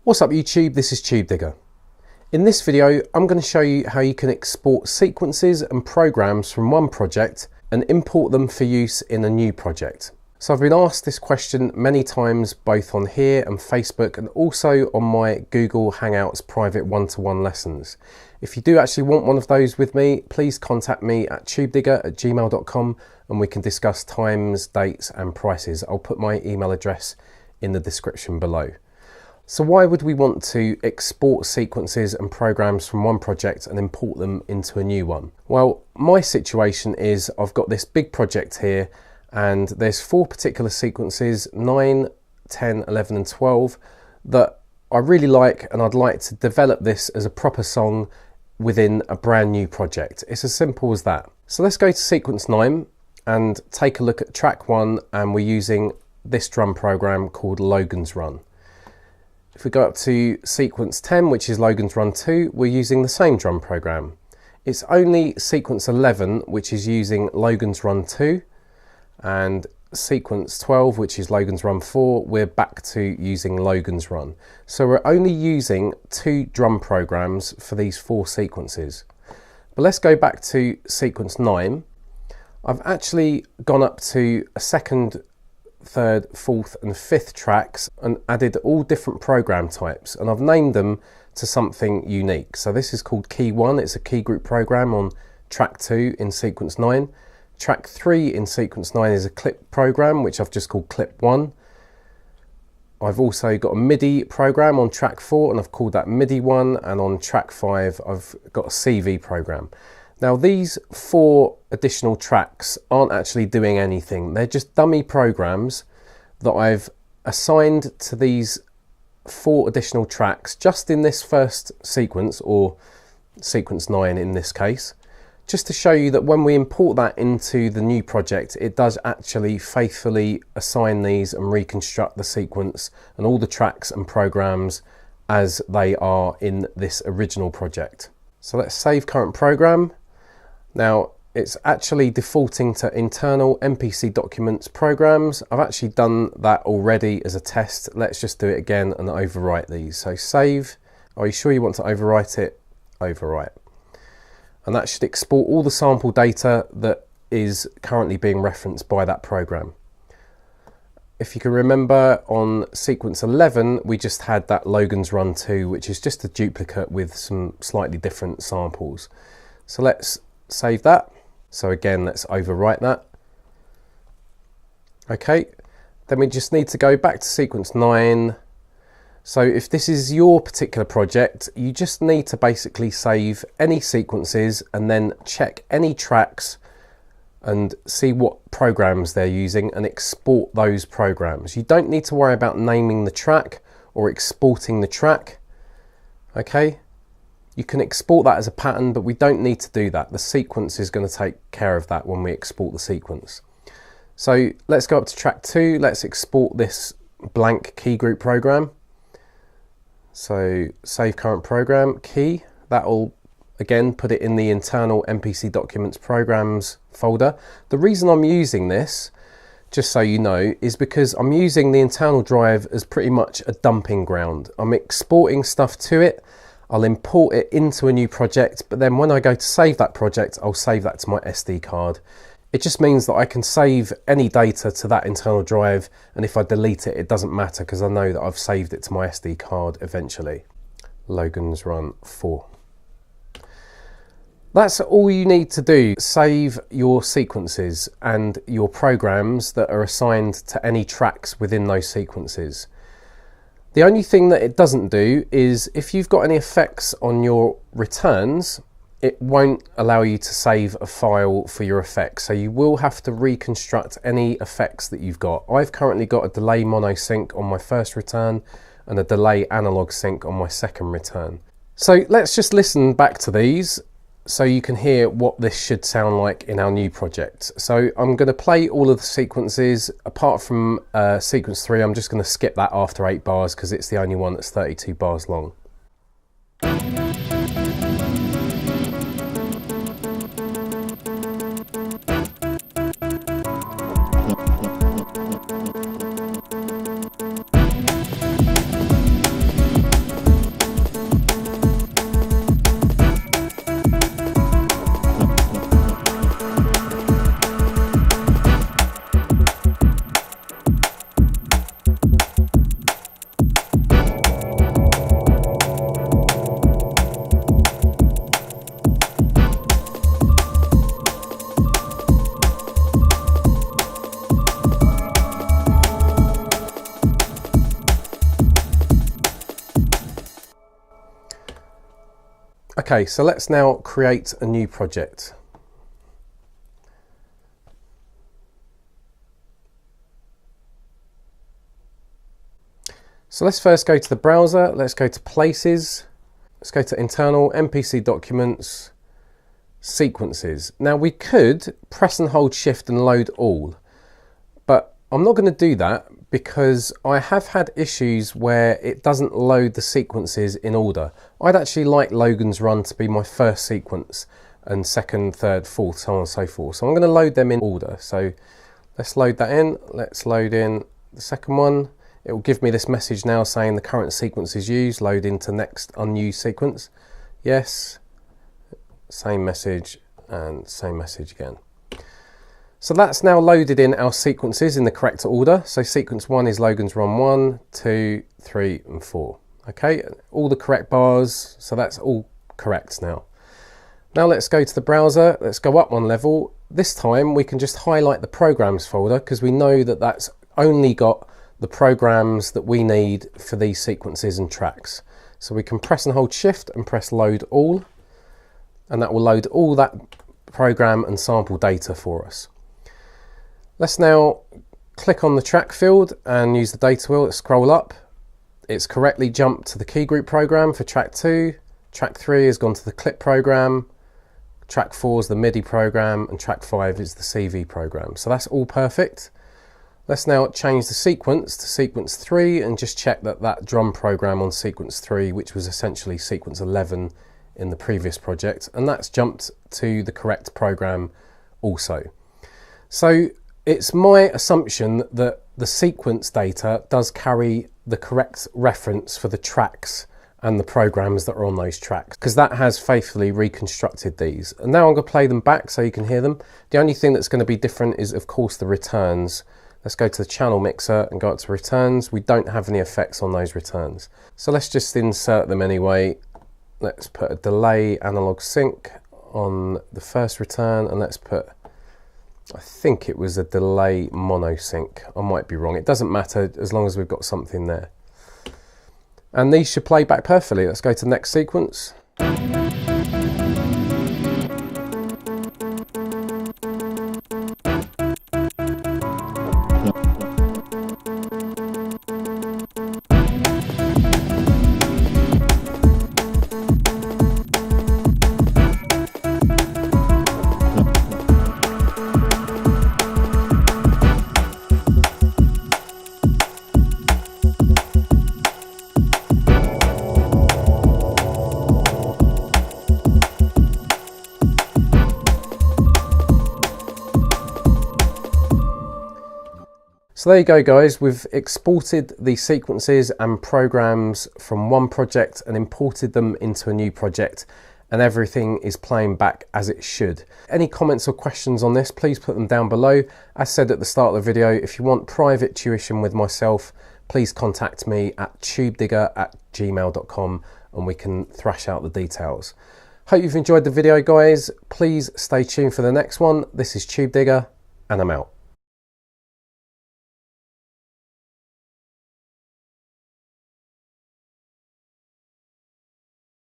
What's up YouTube, this is Tubedigga. In this video I'm going to show you how you can export sequences and programs from one project and import them for use in a new project. So I've been asked this question many times both on here and Facebook and also on my Google Hangouts private one-to-one lessons. If you do actually want one of those with me, please contact me at tubedigga@gmail.com and we can discuss times, dates and prices. I'll put my email address in the description below. So why would we want to export sequences and programs from one project and import them into a new one? Well, my situation is I've got this big project here and there's 4 particular sequences, 9, 10, 11 and 12, that I really like, and I'd like to develop this as a proper song within a brand new project. It's as simple as that. So let's go to sequence 9 and take a look at track 1, and we're using this drum program called Logan's Run. If we go up to sequence 10, which is Logan's Run 2, we're using the same drum program. It's only sequence 11, which is using Logan's Run 2, and sequence 12, which is Logan's Run 4, we're back to using Logan's Run. So we're only using 2 drum programs for these 4 sequences. But let's go back to sequence 9. I've actually gone up to a 2nd, 3rd, 4th and 5th tracks and added all different program types, and I've named them to something unique. So this is called key 1, it's a key group program on track 2 in sequence 9. Track 3 in sequence 9 is a clip program, which I've just called clip 1. I've also got a MIDI program on track 4 and I've called that MIDI 1, and on track 5 I've got a CV program. Now these 4 additional tracks aren't actually doing anything, they're just dummy programs that I've assigned to these 4 additional tracks just in this first sequence, or sequence 9 in this case, just to show you that when we import that into the new project, it does actually faithfully assign these and reconstruct the sequence and all the tracks and programs as they are in this original project. So let's save current program. Now it's actually defaulting to internal MPC documents programs. I've actually done that already as a test. Let's just do it again and overwrite these. So save. Are you sure you want to overwrite it? Overwrite. And that should export all the sample data that is currently being referenced by that program. If you can remember, on sequence 11 we just had that Logan's Run 2, which is just a duplicate with some slightly different samples. So let's save that. So again, let's overwrite that. Okay, then we just need to go back to sequence 9. So if this is your particular project, you just need to basically save any sequences and then check any tracks and see what programs they're using and export those programs. You don't need to worry about naming the track or exporting the track. Okay, you can export that as a pattern, but we don't need to do that. The sequence is going to take care of that when we export the sequence. So let's go up to track 2. Let's export this blank key group program. So save current program, key, that will again put it in the internal MPC documents programs folder. The reason I'm using this, just so you know, is because I'm using the internal drive as pretty much a dumping ground. I'm exporting stuff to it, I'll import it into a new project, but then when I go to save that project, I'll save that to my SD card. It just means that I can save any data to that internal drive, and if I delete it, it doesn't matter because I know that I've saved it to my SD card eventually. Logan's Run 4. That's all you need to do. Save your sequences and your programs that are assigned to any tracks within those sequences. The only thing that it doesn't do is if you've got any effects on your returns, it won't allow you to save a file for your effects. So you will have to reconstruct any effects that you've got. I've currently got a delay mono sync on my first return and a delay analog sync on my second return. So let's just listen back to these so you can hear what this should sound like in our new project. So I'm going to play all of the sequences. Apart from sequence 3, I'm just going to skip that after 8 bars because it's the only one that's 32 bars long. Okay, so let's now create a new project. So let's first go to the browser, let's go to Places, let's go to Internal, MPC Documents, Sequences. Now we could press and hold Shift and load all, but I'm not going to do that because I have had issues where it doesn't load the sequences in order. I'd actually like Logan's Run to be my first sequence and second, third, fourth, so on and so forth. So I'm going to load them in order. So let's load that in. Let's load in the second one. It will give me this message now saying the current sequence is used. Load into next unused sequence. Yes. Same message and same message again. So that's now loaded in our sequences in the correct order. So sequence 1 is Logan's Run 1, 2, 3 and 4. Okay, all the correct bars, so that's all correct now. Now let's go to the browser, let's go up one level. This time we can just highlight the programs folder because we know that that's only got the programs that we need for these sequences and tracks. So we can press and hold Shift and press load all, and that will load all that program and sample data for us. Let's now click on the track field and use the data wheel. Let's scroll up. It's correctly jumped to the key group program for track 2. Track 3 has gone to the clip program. Track 4 is the MIDI program and track 5 is the CV program. So that's all perfect. Let's now change the sequence to sequence 3 and just check that that drum program on sequence 3, which was essentially sequence 11 in the previous project, and that's jumped to the correct program also. So it's my assumption that the sequence data does carry the correct reference for the tracks and the programs that are on those tracks, because that has faithfully reconstructed these. And now I'm going to play them back so you can hear them. The only thing that's going to be different is, of course, the returns. Let's go to the channel mixer and go up to returns. We don't have any effects on those returns. So let's just insert them anyway. Let's put a delay analog sync on the first return, and let's put, I think it was a delay mono sync. I might be wrong. It doesn't matter as long as we've got something there. And these should play back perfectly. Let's go to the next sequence. So there you go guys, we've exported the sequences and programs from one project and imported them into a new project, and everything is playing back as it should. Any comments or questions on this, please put them down below. As said at the start of the video, if you want private tuition with myself, please contact me at tubedigga@gmail.com and we can thrash out the details. Hope you've enjoyed the video guys. Please stay tuned for the next one. This is Tubedigga and I'm out.